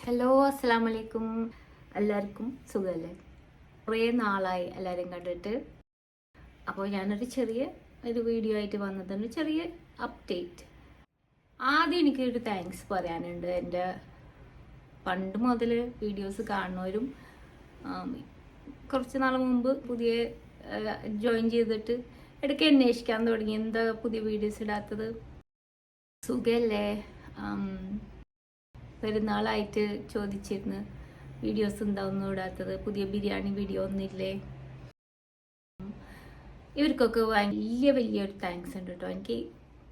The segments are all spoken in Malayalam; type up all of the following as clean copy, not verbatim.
ഹലോ, അസ്സലാം വലൈക്കും. എല്ലാവർക്കും സുഖമല്ലേ? കുറേ നാളായി എല്ലാവരെയും കണ്ടിട്ട്. അപ്പോൾ ഞാനൊരു ചെറിയ വീഡിയോ ആയിട്ട് വന്നതാണ്, ചെറിയ അപ്ഡേറ്റ്. ആദ്യം എനിക്കൊരു താങ്ക്സ് പറയാനുണ്ട്. എൻ്റെ പണ്ട് മുതൽ വീഡിയോസ് കാണുന്നവരും കുറച്ച് നാൾ മുമ്പ് പുതിയ ജോയിൻ ചെയ്തിട്ട് ഇടയ്ക്ക് അന്വേഷിക്കാൻ തുടങ്ങി, എന്താ പുതിയ വീഡിയോസ് ഇടാത്തത്, സുഖമല്ലേ, പെരുന്നാളായിട്ട് ചോദിച്ചിരുന്നു വീഡിയോസ് എന്താണെന്നും ഇടാത്തത്, പുതിയ ബിരിയാണി വീഡിയോ ഒന്നുമില്ലേ. ഇവർക്കൊക്കെ വലിയൊരു താങ്ക്സ് ഉണ്ട് കേട്ടോ. എനിക്ക്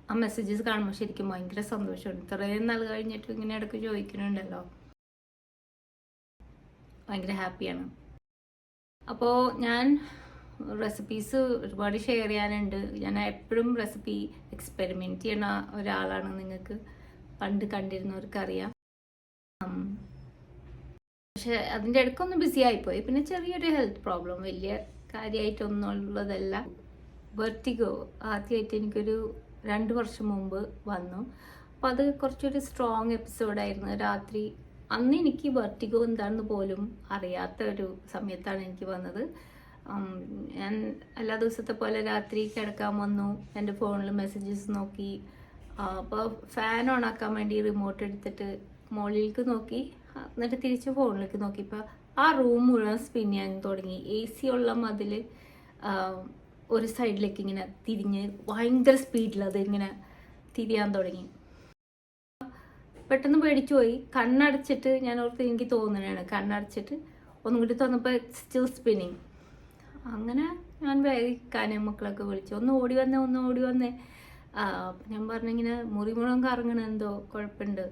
ആ മെസ്സേജസ് കാണുമ്പോൾ ശരിക്കും ഭയങ്കര സന്തോഷമുണ്ട്. ഇത്രയും നാൾ കഴിഞ്ഞിട്ട് ഇങ്ങനെ ഇടയ്ക്ക് ചോദിക്കുന്നുണ്ടല്ലോ, ഭയങ്കര ഹാപ്പിയാണ്. അപ്പോൾ ഞാൻ റെസിപ്പീസ് ഒരുപാട് ഷെയർ ചെയ്യാനുണ്ട്. ഞാൻ എപ്പോഴും റെസിപ്പി എക്സ്പെരിമെൻറ്റ് ചെയ്യണ ഒരാളാണ്. നിങ്ങൾക്ക് പണ്ട് കണ്ടിരുന്നവർക്കറിയാം. പക്ഷെ അതിൻ്റെ ഇടയ്ക്കൊന്ന് ബിസി ആയിപ്പോയി. പിന്നെ ചെറിയൊരു ഹെൽത്ത് പ്രോബ്ലം, വലിയ കാര്യമായിട്ടൊന്നും ഉള്ളതല്ല. വെർട്ടിഗോ ആദ്യമായിട്ട് എനിക്കൊരു 2 വർഷം മുമ്പ് വന്നു. അപ്പം അത് കുറച്ചൊരു സ്ട്രോങ് എപ്പിസോഡായിരുന്നു. രാത്രി അന്ന് എനിക്ക് വെർട്ടിഗോ എന്താണെന്ന് പോലും അറിയാത്ത ഒരു സമയത്താണ് എനിക്ക് വന്നത്. ഞാൻ എല്ലാ ദിവസത്തെ പോലെ രാത്രി കിടക്കാൻ വന്നു, എൻ്റെ ഫോണിൽ മെസ്സേജസ് നോക്കി. അപ്പോൾ ഫാൻ ഓൺ ആക്കാൻ വേണ്ടി റിമോട്ട് എടുത്തിട്ട് മുകളിലേക്ക് നോക്കി, എന്നിട്ട് തിരിച്ച് ഫോണിലേക്ക് നോക്കിയപ്പോൾ ആ റൂം മുഴുവൻ സ്പിൻ ചെയ്യാൻ തുടങ്ങി. AC ഉള്ള മതിൽ ഒരു സൈഡിലേക്ക് ഇങ്ങനെ തിരിഞ്ഞ് ഭയങ്കര സ്പീഡിൽ അത് ഇങ്ങനെ തിരിയാൻ തുടങ്ങി. പെട്ടെന്ന് പേടിച്ചു പോയി. കണ്ണടച്ചിട്ട് ഞാൻ ഓർത്ത് എനിക്ക് തോന്നുന്നതാണ്, കണ്ണടച്ചിട്ട് ഒന്നും കൂടി തുറന്നപ്പോൾ സ്റ്റിൽ സ്പിന്നിങ്. അങ്ങനെ ഞാൻ വേഗം മക്കളൊക്കെ വിളിച്ചു, ഒന്ന് ഓടി വന്നേ. ഞാൻ പറഞ്ഞിങ്ങനെ മുറി മുഴുവൻ കറങ്ങണ, എന്തോ കുഴപ്പമുണ്ട്.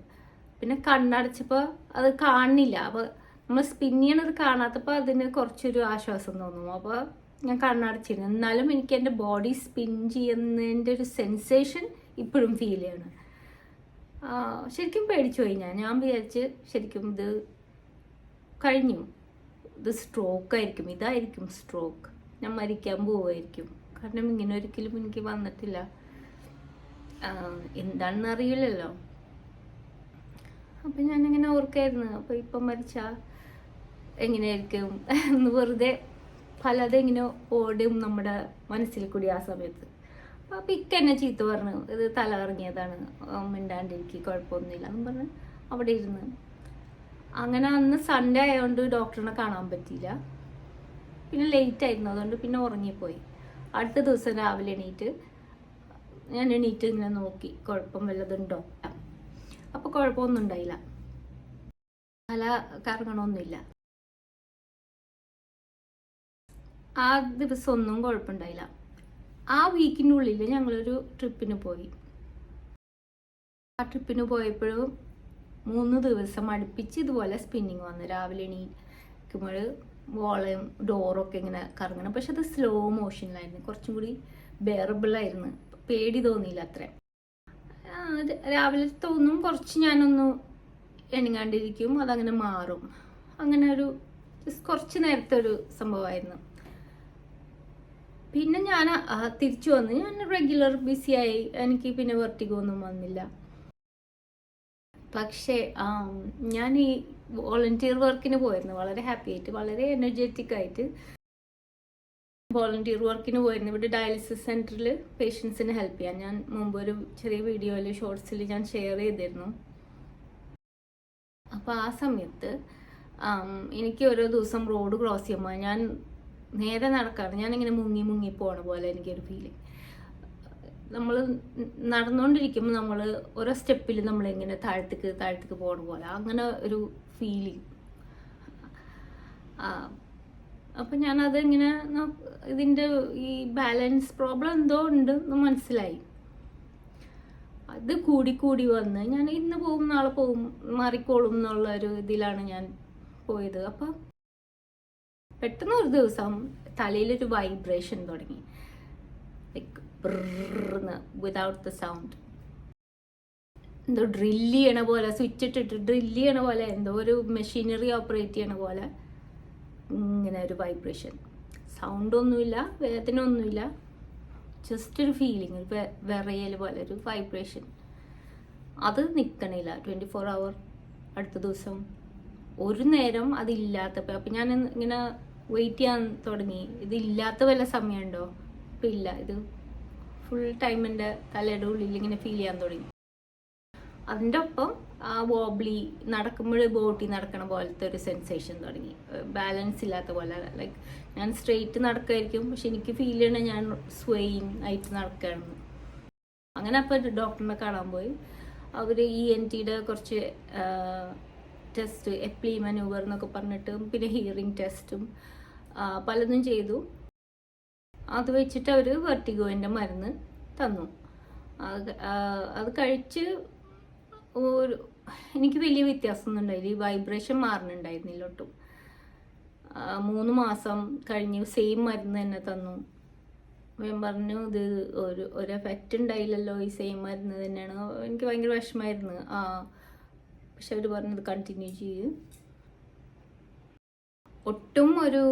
പിന്നെ കണ്ണടച്ചപ്പോൾ അത് കാണുന്നില്ല. അപ്പോൾ നമ്മൾ സ്പിൻ ചെയ്യണത് കാണാത്തപ്പോൾ അതിന് കുറച്ചൊരു ആശ്വാസം തോന്നും. അപ്പോൾ ഞാൻ കണ്ണടച്ചിരുന്നു. എന്നാലും എനിക്ക് എൻ്റെ ബോഡി സ്പിൻ ചെയ്യുന്നതിൻ്റെ ഒരു സെൻസേഷൻ ഇപ്പോഴും ഫീൽ ചെയ്യണം. ശരിക്കും പേടിച്ചു പോയി ഞാൻ വിചാരിച്ച് ശരിക്കും ഇത് കഴിഞ്ഞു, ഇത് സ്ട്രോക്ക് ആയിരിക്കും, ഇതായിരിക്കും സ്ട്രോക്ക്, ഞാൻ മരിക്കാൻ പോവുമായിരിക്കും. കാരണം ഇങ്ങനെ ഒരിക്കലും എനിക്ക് വന്നിട്ടില്ല. എന്താണെന്ന് അറിയില്ലല്ലോ. അപ്പം ഞാനിങ്ങനെ ഓർക്കായിരുന്നു, അപ്പോൾ ഇപ്പം മരിച്ചാൽ എങ്ങനെയായിരിക്കും എന്ന് വെറുതെ പലതും ഇങ്ങനെ ഓടും നമ്മുടെ മനസ്സിൽ കൂടി ആ സമയത്ത്. അപ്പം എന്നെ ചീത്ത പറഞ്ഞു, ഇത് തല കറങ്ങിയതാണ്, മിണ്ടാണ്ടിരിക്കും, കുഴപ്പമൊന്നുമില്ല എന്നും പറഞ്ഞ് അവിടെ ഇരുന്ന്. അങ്ങനെ അന്ന് സൺഡേ ആയതുകൊണ്ട് ഡോക്ടറിനെ കാണാൻ പറ്റിയില്ല. പിന്നെ ലേറ്റ് ആയിരുന്നു, അതുകൊണ്ട് പിന്നെ ഉറങ്ങിപ്പോയി. അടുത്ത ദിവസം രാവിലെ ഞാൻ എണീറ്റ് ഇങ്ങനെ നോക്കി, കുഴപ്പം വല്ലതുണ്ടോ. അപ്പോൾ കുഴപ്പമൊന്നും ഉണ്ടായില്ല, തല കറങ്ങണമൊന്നുമില്ല. ആ ദിവസം ഒന്നും കുഴപ്പമുണ്ടായില്ല. ആ വീക്കിനുള്ളിൽ ഞങ്ങളൊരു ട്രിപ്പിന് പോയി. ആ ട്രിപ്പിന് പോയപ്പോഴും 3 ദിവസം അടുപ്പിച്ച് ഇതുപോലെ സ്പിന്നിങ് വന്നു. രാവിലെ എണീക്കുമ്പോൾ വോളയും ഡോറൊക്കെ ഇങ്ങനെ കറങ്ങണം. പക്ഷെ അത് സ്ലോ മോഷനിലായിരുന്നു, കുറച്ചും കൂടി ബെയറബിളായിരുന്നു, പേടി തോന്നിയില്ല അത്ര. രാവിലെ തോന്നും കുറച്ച് ഞാനൊന്ന് എണങ്ങാണ്ടിരിക്കും, അതങ്ങനെ മാറും. അങ്ങനെ ഒരു കുറച്ച് നേരത്തെ ഒരു സംഭവമായിരുന്നു. പിന്നെ ഞാൻ തിരിച്ചു വന്ന് ഞാൻ റെഗുലർ ബിസിയായി. എനിക്ക് പിന്നെ വെർട്ടിഗോ ഒന്നും വന്നില്ല. പക്ഷേ ഞാൻ ഈ വോളണ്ടിയർ വർക്കിന് പോയിരുന്നു, വളരെ ഹാപ്പി ആയിട്ട്, വളരെ എനർജറ്റിക് ആയിട്ട് വോളണ്ടിയർ വർക്കിന് പോയിരുന്നു. ഇവിടെ ഡയാലിസിസ് സെൻറ്ററിൽ പേഷ്യൻസിനെ ഹെൽപ്പ് ചെയ്യാൻ. ഞാൻ മുമ്പ് ഒരു ചെറിയ വീഡിയോയിൽ ഷോർട്സിൽ ഞാൻ ഷെയർ ചെയ്തിരുന്നു. അപ്പോൾ ആ സമയത്ത് എനിക്ക് ഓരോ ദിവസം റോഡ് ക്രോസ് ചെയ്യുമ്പോൾ ഞാൻ നേരെ നടക്കാറ്, ഞാനിങ്ങനെ മുങ്ങി പോണ പോലെ എനിക്കൊരു ഫീലിംഗ്. നമ്മൾ നടന്നുകൊണ്ടിരിക്കുമ്പോൾ നമ്മൾ ഓരോ സ്റ്റെപ്പിൽ നമ്മളിങ്ങനെ താഴത്തേക്ക് പോണ പോലെ, അങ്ങനെ ഒരു ഫീലിംഗ്. അപ്പം ഞാനത് ഇങ്ങനെ ഇതിൻ്റെ ഈ ബാലൻസ് പ്രോബ്ലം എന്തോ ഉണ്ട് എന്ന് മനസ്സിലായി. അത് കൂടി വന്ന് ഞാൻ ഇന്ന് പോവും നാളെ പോവും മാറിക്കോളും എന്നുള്ള ഒരു ഇതിലാണ് ഞാൻ പോയത്. അപ്പം പെട്ടെന്ന് ഒരു ദിവസം തലയിലൊരു വൈബ്രേഷൻ തുടങ്ങി, ലൈക്ക് വിതൗട്ട് ദ സൗണ്ട്. എന്തോ ഡ്രില്ല് ചെയ്യണ പോലെ, സ്വിച്ച് ഇട്ടിട്ട് ഡ്രില്ല് ചെയ്യണ പോലെ, എന്തോ ഒരു മെഷീനറി ഓപ്പറേറ്റ് ചെയ്യണ പോലെ ഇങ്ങനെ ഒരു വൈബ്രേഷൻ. സൗണ്ടൊന്നുമില്ല, വേദന ഒന്നുമില്ല, ജസ്റ്റ് ഒരു ഫീലിംഗ്, ഒരു വിറയൽ പോലെ ഒരു വൈബ്രേഷൻ. അത് നിൽക്കണില്ല 24 hour. അടുത്ത ദിവസം ഒരു നേരം അതില്ലാത്തപ്പോൾ അപ്പം ഞാൻ ഇങ്ങനെ വെയിറ്റ് ചെയ്യാൻ തുടങ്ങി, ഇതില്ലാത്ത വല്ല സമയമുണ്ടോ? അപ്പം ഇല്ല, ഇത് ഫുൾ ടൈം എൻ്റെ തലയുടെ ഉള്ളിൽ ഇങ്ങനെ ഫീൽ ചെയ്യാൻ തുടങ്ങി. അതിൻ്റെ ഒപ്പം ആ വോബ്ലി നടക്കുമ്പോൾ ബോട്ടി നടക്കണ പോലത്തെ ഒരു സെൻസേഷൻ തുടങ്ങി, ബാലൻസ് ഇല്ലാത്ത പോലെ. ലൈക്ക് ഞാൻ സ്ട്രെയിറ്റ് നടക്കുമായിരിക്കും, പക്ഷെ എനിക്ക് ഫീൽ ചെയ്യണ ഞാൻ സ്വയിങ് ആയിട്ട് നടക്കുകയാണെന്ന്. അങ്ങനെ അപ്പോൾ ഡോക്ടറിനെ കാണാൻ പോയി. അവർ ENTയുടെ കുറച്ച് ടെസ്റ്റ്, എപ്ലി മനൂവർ എന്നൊക്കെ പറഞ്ഞിട്ട്, പിന്നെ ഹിയറിംഗ് ടെസ്റ്റും പലതും ചെയ്തു. അത് വെച്ചിട്ട് അവർ വെർട്ടിഗോൻ്റെ മരുന്ന് തന്നു. അത് കഴിച്ച് എനിക്ക് വലിയ വ്യത്യാസമൊന്നും ഉണ്ടായില്ല, ഈ വൈബ്രേഷൻ മാറുന്നുണ്ടായിരുന്നില്ല ഒട്ടും. 3 മാസം കഴിഞ്ഞ് സെയിം മരുന്ന് തന്നെ തന്നു. ഞാൻ പറഞ്ഞു ഇത് ഒരു എഫക്റ്റ് ഉണ്ടായില്ലല്ലോ, ഈ സെയിം മരുന്ന് തന്നെയാണ്. എനിക്ക് ഭയങ്കര വിഷമമായിരുന്നു. പക്ഷെ അവർ പറഞ്ഞത് കണ്ടിന്യൂ ചെയ്യും. ഒട്ടും ഒരു